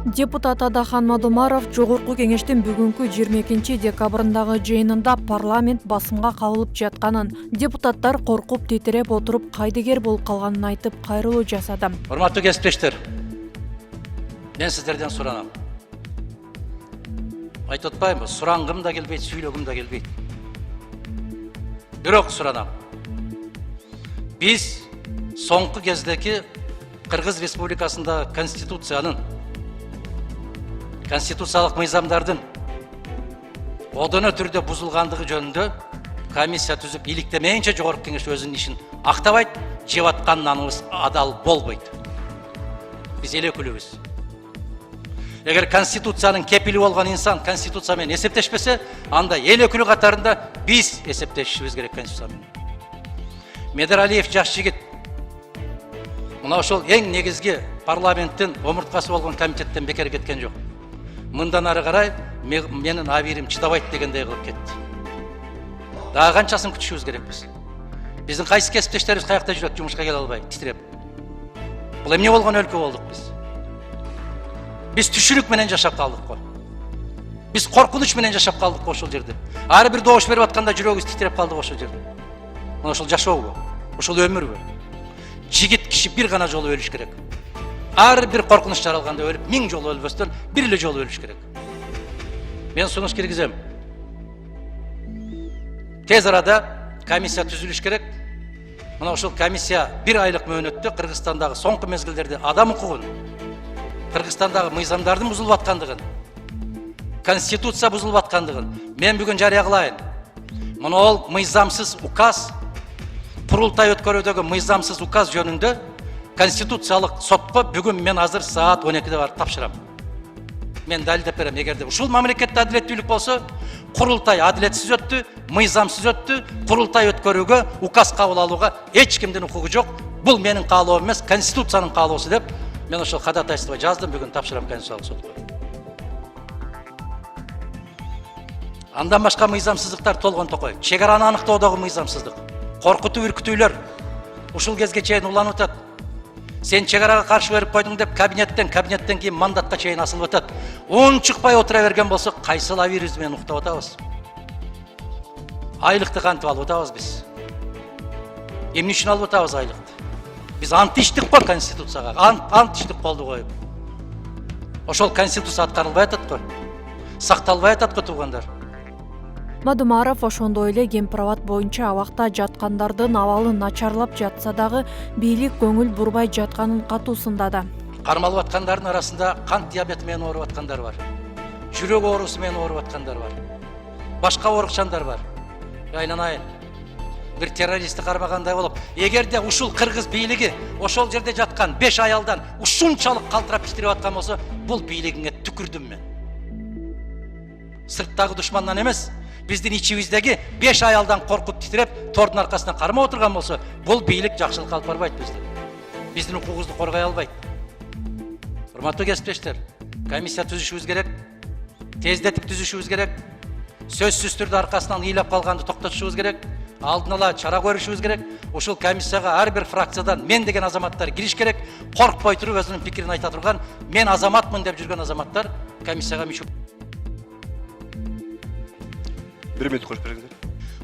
Депутат Адахан Мадумаров Жогорку кеңештин бүгүнкү 22 декабрындагы жыйынында парламент басымга кабылып жатканын, депутаттар коркуп титиреп отуруп кайдыгер болуп калганын айтып кайрылуу жасады. Урматтуу кесиптештер, мен сиздерден суранам. Айтып атпаймынбы, сурангым да келбейт, сүйлөгүм да келбейт. Бирок суранам. Биз соңку кездеги Кыргыз Республикасындагы конституциялык мыйзамдардын одоно түрдө бузулгандыгы жөнүндө комиссия түзүп иликтемейинче Жогорку Кеңеш өзүнүн ишин актабайт, жеп атканыбыз адал болбойт. Биз эл өкүлүбүз. Эгер конституциянын кепили болгон инсан конституция менен эсептешпесе, анда эл өкүлү катарында биз эсептешибиз керек конституция менен. Медералиев жаш жигит мына ошол эң негизги парламенттин омурткасы болгон комитеттен бекер кеткен жок. Мындан ары карай менин абийирим чыдабайт дегендей кылып кетти. Дагы канчасын күтүшүбүз керекпиз? Биздин кайсы кесиптештерибиз каякта жүрөт, жумушка келе албай, титиреп. Бул эмне болгон өлкө болдук биз? Биз түшүнүк менен жашап калдык го. Биз коркунуч менен жашап калдык го ошол жерде. Ар бир добуш берип атканда жүрөгүбүз титиреп калды ошол жерде. Мына ошол жашообу, ошол өмүрбү? Жигит киши бир гана жолу өлүш керек. Ар бир коркунуч жаралганда өлүп, 1000 жолу өлбөстөн бир эле жолу өлүш керек. Мен сунуш киргизем. Тез арада комиссия түзүлүш керек. Мына ошол комиссия 1 айлык мөөнөттө Кыргызстандагы соңку мезгилдерде адам укугун, Кыргызстандагы мыйзамдардын бузулуп аткандыгын, конституция бузулуп аткандыгын мен бүгүн жарыя кылайын. Мына ол мыйзамсыз указ, курултай өткөрүүдөгү мыйзамсыз указ жөнүндө конституциялык сотко бүгүн мен азыр саат 12-де барып тапшырам. Мен далилдеп берем, эгерде ушул мамлекетте адилеттүүлүк болсо, курултай адилетсиз өттү, мыйзамсыз өттү, курултай өткөрүүгө, указ кабыл алууга эч кимдин укугу жок. Бул менин каалоом эмес, конституциянын каалоосу деп мен ошол кадатайство жаздым, бүгүн тапшырам конституциялык сотко. Андан башка мыйзамсыздыктар толгон токой. Чек араны аныктоодогу мыйзамсыздык, коркутуу, үркүтүүлөр ушул кезге чейин уланып атат. Сен чек арага каршы берип койдуң деп кабинеттен кийин мандатка чейин асылып атат. Чыкпай отура берген болсо, кайсыл абийирибиз менен уктап атабыз? Айлыкты кантип алып атабыз биз? Эмне үчүн алып атабыз айлыкты? Биз ант иштик го конституцияга, ант иштик колду коюп. Ошол конституция аткарылбай атат го. Сакталбай атат го туугандар. Мадумаров ошондой эле кемпирабад боюнча абакта жаткандардын абалы начарлап жатса дагы бийлик көңүл бурбай жатканын катуу сындады. Кармалып аткандардын арасында кант диабети менен ооруп аткандар бар. Жүрөк оорусу менен ооруп аткандар бар. Башка оорукчандар бар. Айланайын. Бир террористти кармагандай болуп, эгерде ушул кыргыз бийлиги ошол жерде жаткан 5 аялдан ушунчалык калтырап титирип аткан болсо, бул бийлигиңе түкүрдүм мен. Сырттагы душмандан эмес, биздин ичибиздеги 5 аялдан коркуп титиреп, тордун аркасынан кармап отурган болсо, бул бийлик жакшылык алып барбайт бизди. Биздин укугубузду коргой албайт. Урматтуу кесиптештер, комиссия түзүшүбүз керек, тездетип түзүшүбүз керек, сөзсүз түрдө аркасынан ыйлап калганды токтотушубуз керек, алдын ала чара көрүшүбүз керек. Ушул комиссияга ар бир фракциядан мен деген азаматтар кириш керек, коркпой туруп өзүнүн пикирин айта турган, мен азаматмын деп жүргөн азаматтар комиссияга мүчө. 1 минут коюп бериңиздер.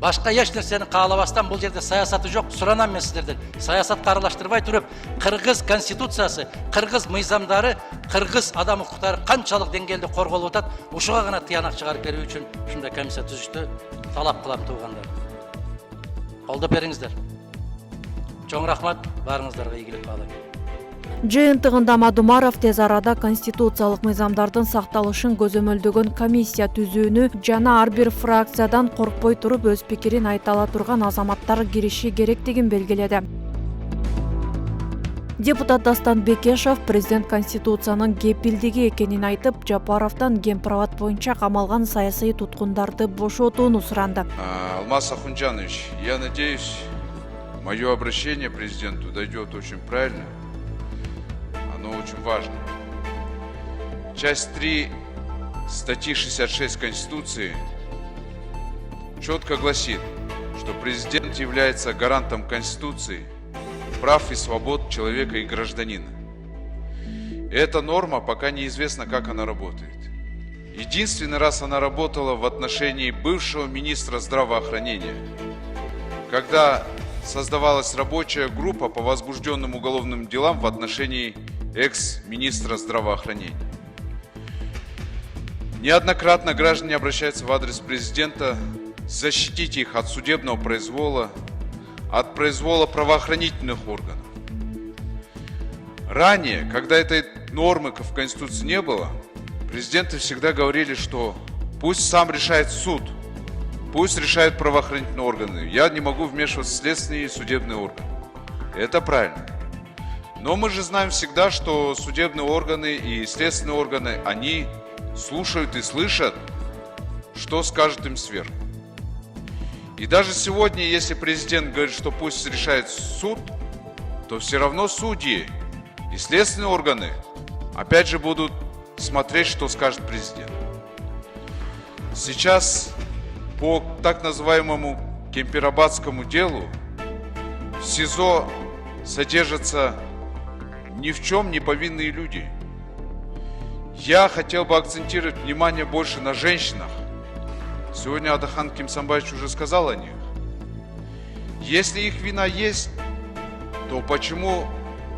Башка эч нерсени каалабастан бул жерде саясаты жок. Суранам мен сиздерден. Саясатка аралаштырбай туруп, кыргыз конституциясы, кыргыз мыйзамдары, кыргыз адам укуктары канчалык деңгээлде корголуп атат, ушуга гана тыянак чыгарып берүү үчүн ушундай комиссия түзүштү талап кылам туугандар. Колдоп бериңиздер. Чоң рахмат, баарыңыздарга ийгилик каалайм. Жыйынтыгында Мадумаров тез арада конституциялык мыйзамдардын сакталышын көзөмөлдөгөн комиссия түзүүнү жана ар бир фракциядан коркпой туруп өз пикирин айта ала турган азаматтар кириши керектигин белгиледи. Депутат Дастан Бекешов президент конституциянын кепилдиги экенин айтып, Жапаровдон кемпирабад боюнча камалган саясий туткундарды бошотууну суранды. Алмаз Ахунжанович, я надеюсь, мое обращение президенту дойдет очень правильно. Оно очень важно. Часть 3 статьи 66 Конституции четко гласит, что президент является гарантом Конституции, прав и свобод человека и гражданина. Эта норма пока неизвестно, как она работает. Единственный раз она работала в отношении бывшего министра здравоохранения, когда создавалась рабочая группа по возбужденным уголовным делам в отношении экс-министра здравоохранения. Неоднократно граждане обращаются в адрес президента защитить их от судебного произвола, от произвола правоохранительных органов. Ранее, когда этой нормы в Конституции не было, президенты всегда говорили, что пусть сам решает суд, пусть решают правоохранительные органы. Я не могу вмешиваться в следственные и судебные органы. Это правильно. Но мы же знаем всегда, что судебные органы и следственные органы, они слушают и слышат, что скажет им сверху. И даже сегодня, если президент говорит, что пусть решает суд, то все равно судьи и следственные органы опять же будут смотреть, что скажет президент. Сейчас по так называемому Кемпирабадскому делу в СИЗО содержатся ни в чем не повинные люди. Я хотел бы акцентировать внимание больше на женщинах. Сегодня Адахан Кимсанбаевич уже сказал о них. Если их вина есть, то почему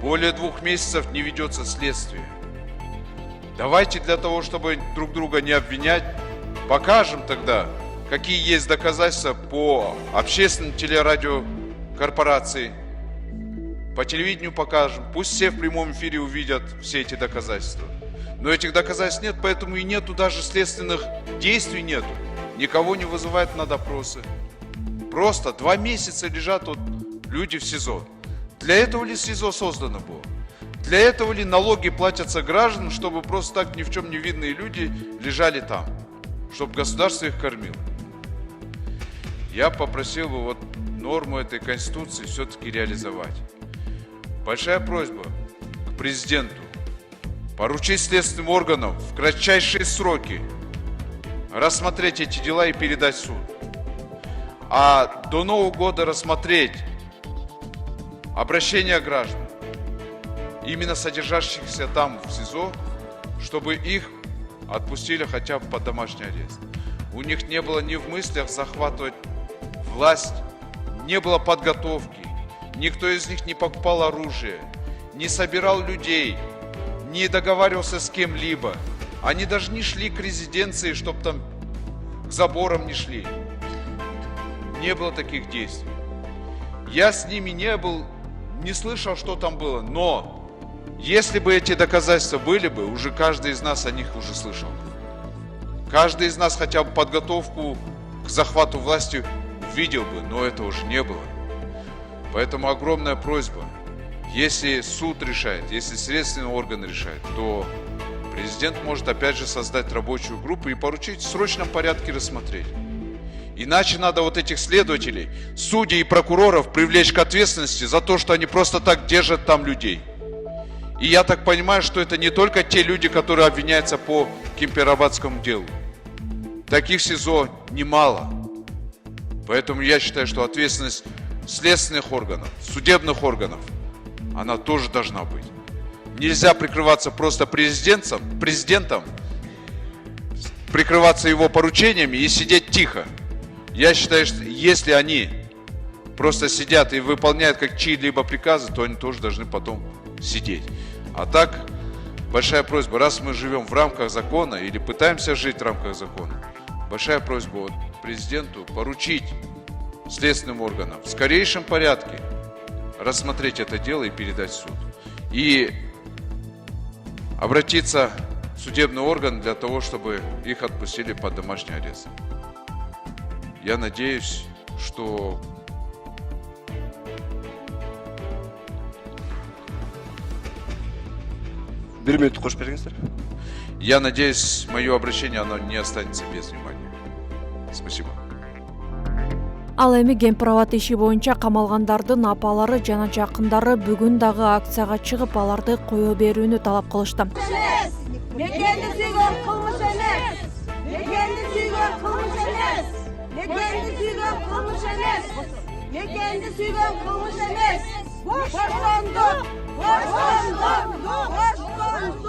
более 2 месяцев не ведется следствие? Давайте для того, чтобы друг друга не обвинять, покажем тогда, какие есть доказательства по общественной телерадиокорпорации. По телевидению покажем. Пусть все в прямом эфире увидят все эти доказательства. Но этих доказательств нет, поэтому и нету даже следственных действий нету. Никого не вызывают на допросы. Просто 2 месяца лежат вот люди в СИЗО. Для этого ли СИЗО создано было? Для этого ли налоги платятся гражданам, чтобы просто так ни в чем не видные люди лежали там? Чтобы государство их кормило? Я попросил бы вот норму этой Конституции все-таки реализовать. Большая просьба к президенту поручить следственным органам в кратчайшие сроки рассмотреть эти дела и передать в суд. А до Нового года рассмотреть обращения граждан, именно содержащихся там в СИЗО, чтобы их отпустили хотя бы под домашний арест. У них не было ни в мыслях захватывать власть, не было подготовки, никто из них не покупал оружие, не собирал людей, не договаривался с кем-либо. Они даже не шли к резиденции, чтобы там к заборам не шли. Не было таких действий. Я с ними не был, не слышал, что там было, но если бы эти доказательства были бы, уже каждый из нас о них уже слышал. Каждый из нас хотя бы подготовку к захвату власти видел бы, но этого уже не было. Поэтому огромная просьба, если суд решает, если следственный орган решает, то президент может опять же создать рабочую группу и поручить в срочном порядке рассмотреть. Иначе надо вот этих следователей, судей и прокуроров привлечь к ответственности за то, что они просто так держат там людей. И я так понимаю, что это не только те люди, которые обвиняются по Кемпирабадскому делу. Таких СИЗО немало. Поэтому я считаю, что ответственность следственных органов, судебных органов, она тоже должна быть. Нельзя прикрываться просто президентом, прикрываться его поручениями и сидеть тихо. Я считаю, что если они просто сидят и выполняют как чьи-либо приказы, то они тоже должны потом сидеть. А так, большая просьба, раз мы живем в рамках закона или пытаемся жить в рамках закона, большая просьба вот президенту поручить следственным органам в скорейшем порядке рассмотреть это дело и передать в суд. И обратиться в судебный орган для того, чтобы их отпустили под домашний арест. Я надеюсь, что я надеюсь, мое обращение оно не останется без внимания. Спасибо. Ал эми Кемпирабад иши боюнча камалгандардын апалары жана жакындары бүгүн дагы акцияга чыгып аларды кое берүүнү талап кылышты. Мекенди сүйгөн кылмыш эмес. Мекенди сүйгөн кылмыш эмес. Мекенди сүйгөн кылмыш эмес. Мекенди сүйгөн кылмыш эмес. Боштондук. Боштондук. Боштондук.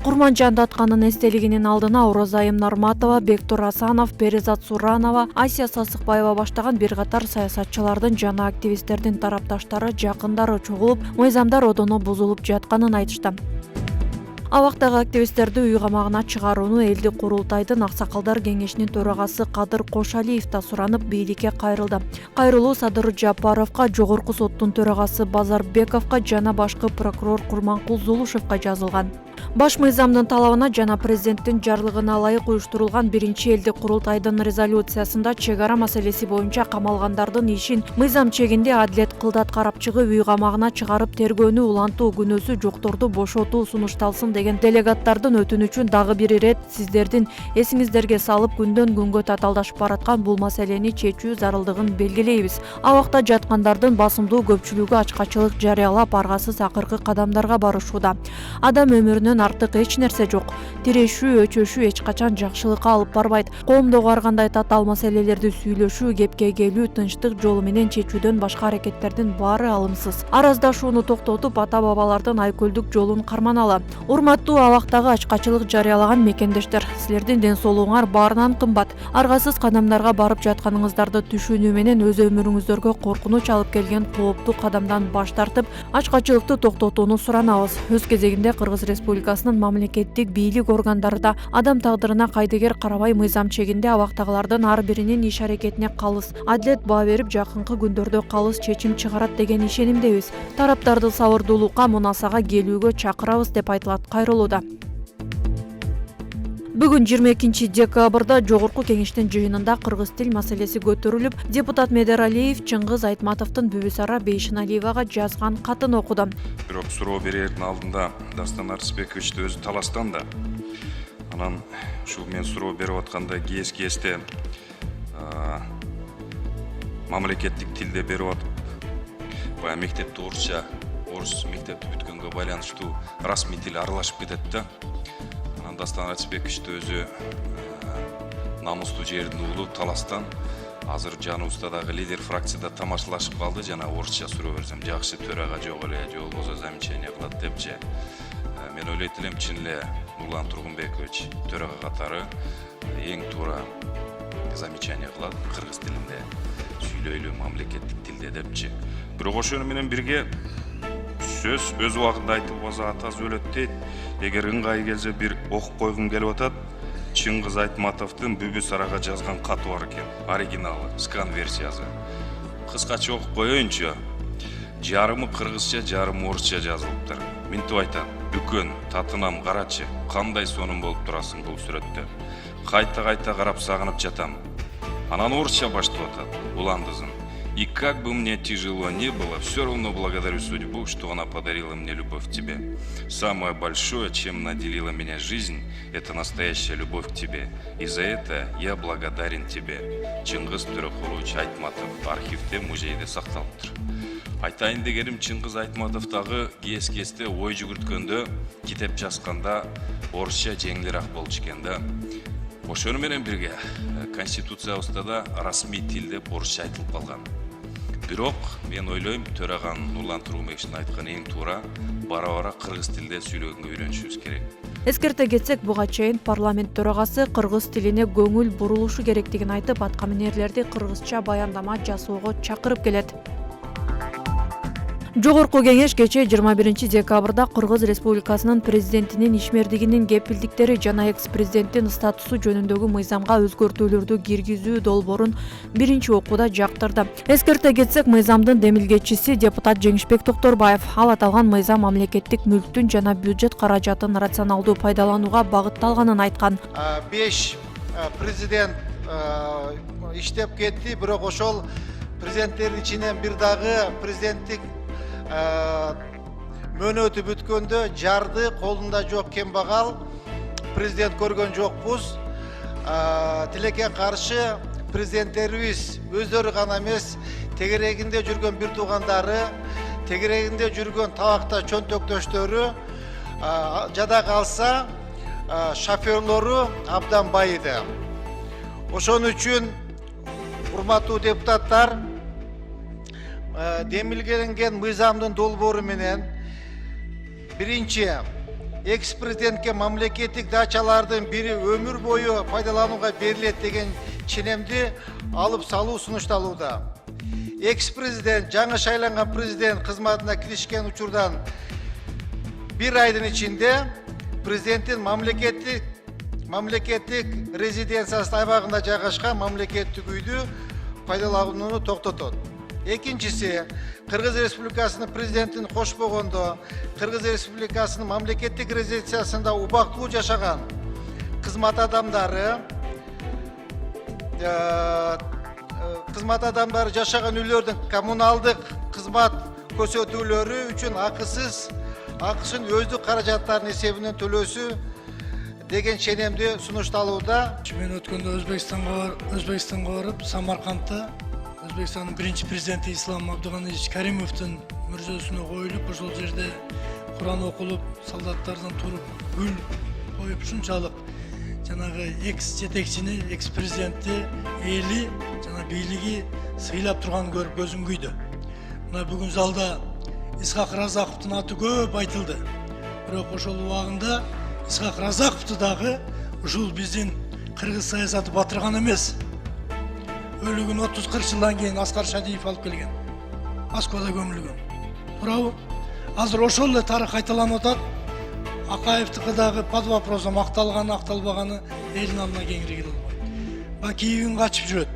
Курманжан Датканын эстелигинин алдына Оразайым Нарматова, Бектур Асанов, Перизат Суранова, Асия Сасыкбаева баштаган бир катар саясатчылардын жана активисттердин тарапташтары жакындары чогулуп, мыйзамдар одоно бузулуп жатканын айтышты. Абактагы активисттерди үй камагына чыгарууну элдик курултайдын Аксакалдар кеңешинин төрагасы Кадыр Кошалиев да суранып бийликке кайрылды. Кайрылуу Садыр Жапаровго, жогорку соттун төрагасы Базарбековго жана башкы прокурор Курманкул Зулушевго жазылган. Баш мыйзамдын талабына жана президенттин жарлыгына ылайык уюштурулган биринчи элдик курултайдын резолюциясында чек ара маселеси боюнча камалгандардын ишин мыйзам чегинде Адилет Кылдат карапчыгы үй камагына чыгарып тергөөнү улантуу күнөөсү жокторду бошотуу сунушталсын деген делегаттардын өтүнүчүн дагы бир ирет сиздердин эсиңиздерге салып күндөн күнгө татаалдашып бараткан бул маселени чечүү зарылдыгын белгилейбиз. Абакта жаткандардын басымдуу көпчүлүгү ачкачылык жарыялап аргасыз акыркы кадамдарга барышууда. Адам өмүрүнөн артык эч нерсе жок. Тирешүү, өчөшүү эч качан жакшылыкка алып барбайт. Коомдогу ар кандай татаал маселелерди сүйлөшүү, кепке келүү, тынчтык жолу менен чечүүдөн башка аракеттердин баары алымсыз. Араздашууну токтотуп, ата-бабалардын айкөлдүк жолун карманалы. Урматтуу абактагы ачкачылык жарыялаган мекендештер, силердин ден соолугуңар баарынан кымбат. Аргасыз кадамдарга барып жатканыңыздарды түшүнүү менен өз өмүрүңүздөргө коркунуч алып келген кооптуу кадамдан баш тартып, ачкачылыкты токтотууну суранабыз. Өз кезегинде Кыргыз Республикасынын мамлекеттик бийлик органдары да адам тагдырына кайдыгер карабай мыйзам чегинде абактагылардын ар биринин иш аракетине калыс, адилет баа берип жакынкы күндөрдө калыс чечим чыгарат деген ишенимдебиз. Тараптарды сабырдуулукка, мунасага келүүгө чакырабыз деп айтылат кайрылууда. Бүгүн 22 декабрда Жогорку кеңештин жыйынында кыргыз тил маселеси көтөрүлүп, депутат Медералиев Чыңгыз Айтматовдун бүбүсара Бейшеналиевага жазган катын окуду. Бирок суроо берердин алдында Дастан Арсбековичти өзү таластан да. Анан ушул мен суроо берип атканда кесте мамлекеттик тилде берип атып, баягы мектепте орус мектепти бүткөнгө байланыштуу расмий тил аралашып кетет да. Дастан Арсбековичти өзү намустуу жердин уулу таластан азыр жаныбызда дагы лидер фракцияда тамашалашып калды, жана орусча суроо берсем жакшы төрага жок эле, же болбосо замечание кылат депчи. Мен ойлойт элем, чын эле Нурлан Тургунбекович төрага катары эң туура замечание кылат кыргыз тилинде сүйлөйлү мамлекеттик тилде депчи. Бирок ошону менен бирге сөз өз убагында айтылбаса атасы өлөт дейт. Эгер ыңгайы келсе бир окуп койгум келип атат. Чыңгыз Айтматовдун бүбүсарага жазган каты бар экен, оригиналы, скан версиясы. Кыскача окуп коеюнчу. Жарымы кыргызча, жарымы орусча жазылыптыр. Минтип айтат: "Дүкөн, татынам, карачы, кандай сонун болуп турасың бул сүрөттө. Кайта карап сагынып жатам." Анан орусча баштап атат, уландызын. "И как бы мне тяжело не было, все равно благодарю судьбу, что она подарила мне любовь к тебе. Самое большое, чем наделила меня жизнь, это настоящая любовь к тебе. И за это я благодарен тебе." Чыңгыз Төрөкулович Айтматов архивте, музейде сакталыптыр. Айтайын дегеним, Чыңгыз Айтматовдагы кесте ой жүгүрткөндө, китеп жазганда орусча жеңилирээк болчу экен да. Ошону менен бирге Конституциябызда да расмий тилде орусча айтылып калган. Бирок мен ойлойм, төраган Нурлан Тургунбековичтин айткан эң туура, бара-бара кыргыз тилде сүйлөгөнгө үйрөнүшүбүз керек. Эскерте кетсек, буга чейин парламент төрагасы кыргыз тилине көңүл бурулушу керектигин айтып, аткаминерлерди кыргызча баяндама жасоого чакырып келет. Жогорку кеңеш кечээ 21 декабрда Кыргыз Республикасынын президентинин ишмердигинин кепилдиктери жана экс-президенттин статусу жөнүндөгү мыйзамга өзгөртүүлөрдү киргизүү долбоорун биринчи окууда жактырды. Эскерте кетсек, мыйзамдын демилгечиси депутат Жеңишбек Токторбаев ал аталган мыйзам мамлекеттик мүлктүн жана бюджет каражатын рационалдуу пайдаланууга багытталганын айткан. 5 президент иштеп кетти, бирок ошол президенттердин ичинен бир дагы президенттик мөөнөтү бүткөндө жарды колунда жок кембагал президент көргөн жокпуз. Тилекке каршы президенттерибиз өздөрү гана эмес, тегерегинде жүргөн бир туугандары, тегерегинде жүргөн табакта чөнтөктөштөрү, жада калса шоферлору абдан байыды. Ошон үчүн урматтуу депутаттар, демилгеленген мыйзамдын долбоору менен биринчи экс-президентке мамлекеттик дачалардын бири өмүр бою пайдаланууга берилет деген ченемди алып салуу сунушталууда. Экс-президент жаңы шайланган президент кызматына киришкен учурдан bir айдын ичинде президенттин мамлекеттик резиденциясы аймагында жайгашкан мамлекеттик үйдү пайдаланууну токтотот. Экинчиси, Кыргыз Республикасынын президентин кошпогондо Кыргыз Республикасынын мамлекеттик резиденциясында убактылуу жашаган кызмат адамдары жашаган үйлөрдүн коммуналдык кызмат көрсөтүүлөрү үчүн акысын өздүк каражаттарынын эсебинен төлөөсү деген ченемди сунушталууда. Мен өткөндө Өзбекстанга барып, Самаркандта Өзбекстандын биринчи президенти Ислам Абдыганиевич Каримовдун мүрзөсүнө коюлуп, ошол жерде Куран окулуп, солдаттардан туруп, гүл коюп, ушунчалык жанагы экс жетекчини, экс президентти, эли, жана бийлиги сыйлап турганын көрүп көзүм күйдү. Мына бүгүн залда Исхак Разаковдун аты көп айтылды. Бирок ошол убагында Исхак Разаковду дагы ушул биздин кыргыз саясаты батырган эмес. Өлүгүн 30-40 жылдан кийин Аскар Шадиев алып келген. Москвада көмүлгөн. Туурабы? Азыр ошол эле тарых кайталанып атат. Акаевдики дагы под вопросом акталбаганы элдин алдына кеңири келе албайт. Бакиевин качып жүрөт.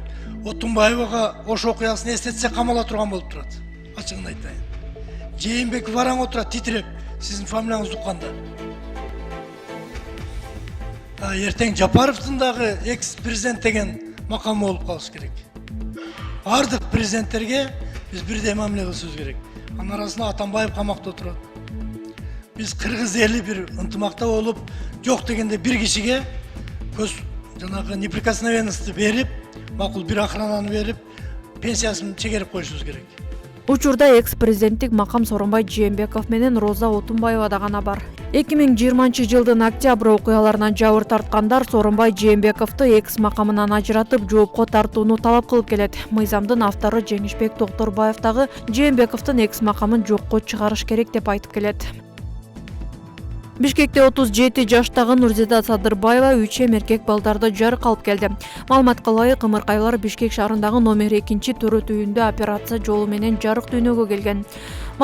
Отунбаевага ош окуясын эстетсе камала турган болуп турат. Ачыгын айтайын. Жээнбеков бараң отурат титиреп, сиздин фамилияңызды укканда. Эртең Жапаровдун дагы экс-президент деген макамы болуп калыш керек. Бардык президенттерге биз бирдей мамиле кылышыбыз керек. Анын арасында Атамбаев камакта отурат. Биз кыргыз эли бир ынтымакта болуп, жок дегенде бир кишиге көз жанагы неприкосновенности берип, макул бир охрананы берип, пенсиясын чегерип коюшубуз керек. Учурда экс-президенттик макам Сооронбай Жээнбеков менен Роза Отунбаевада гана бар. 2020-жылдын октябрь окуяларынан жабыр тарткандар Сооронбай Жээнбековду экс макамынан ажыратып, жоопко тартууну талап кылып келет. Мыйзамдын автору Жеңишбек Токторбаев дагы Жээнбековдун экс макамын жокко чыгарыш керек деп айтып келет. Бишкекте 37 жаштагы Нурзида Садырбаева 3 эркек балдарды жарык алып келди. Маалыматка ылайык, кымыркайлар Бишкек шаарындагы номер 2-төрөт үйүндө операция жолу менен жарык дүйнөгө келген.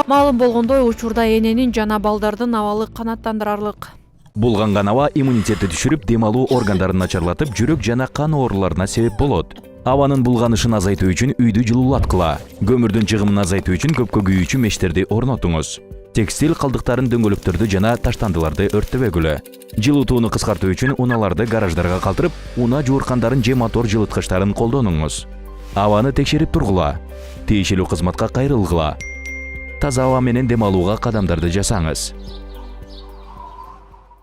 Маалым болгондой, учурда эненин жана балдардын абалы канааттандырарлык. Булганган аба иммунитетти түшүрүп, дем алуу органдарын начарлатып, жүрөк жана кан ооруларына себеп болот. Абанын булганышын азайтуу үчүн үйдү жылуулаткыла. Көмүрдүн чыгымын азайтуу үчүн көпкө күйүүчү мештерди орнотуңуз. Текстиль калдыктарын дөңгөлөктөрдү жана таштандыларды өрттөбөгүлө. Жылытууну кыскартуу үчүн унааларды гараждарга калтырып, уна жууркандарын же мотор жылыткычтарын колдонуңуз. Абаны текшерип тургула. Тиешелүү кызматка кайрылгыла. Таза аба менен дем алууга кадамдарды жасаңыз.